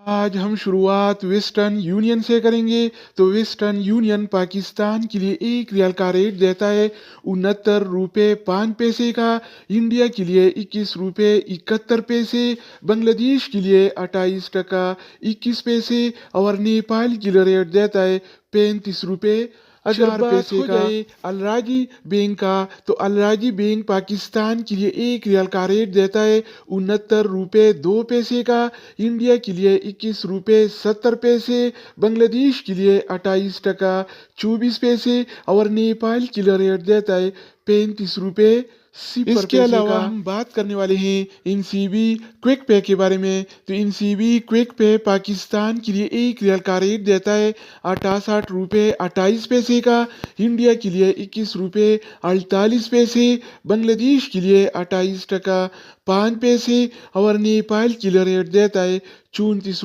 आज हम शुरुआत वेस्टर्न यूनियन से करेंगे। तो वेस्टर्न यूनियन पाकिस्तान के लिए 1 रियाल का रेट देता है 69 रुपये 5 पैसे का। इंडिया के लिए 21 रुपये 71 पैसे, बांग्लादेश के लिए 28 टका 21 पैसे और नेपाल के लिए रेट देता है 35 रुपये 4 पैसे का। अलराजी बैंक का, तो अलराजी बैंक पाकिस्तान के लिए 1 रियाल का रेट देता है 69 रुपये 2 पैसे का। इंडिया के लिए 21 रुपये 70 पैसे, बांग्लादेश के लिए 28 टका 24 पैसे और नेपाल के लिए रेट देता है 35 रुपये 0 इसके अलावा हम बात करने वाले हैं इनसीबी क्विक पे के बारे में। तो इनसीबी क्विक पे पाकिस्तान के लिए 1 रियाल का रेट देता है 68 रुपये 28 पैसे का। इंडिया के लिए 21 रुपये 48 पैसे, बांग्लादेश के लिए 28 टका 5 पैसे और नेपाल के लिए रेट देता है 34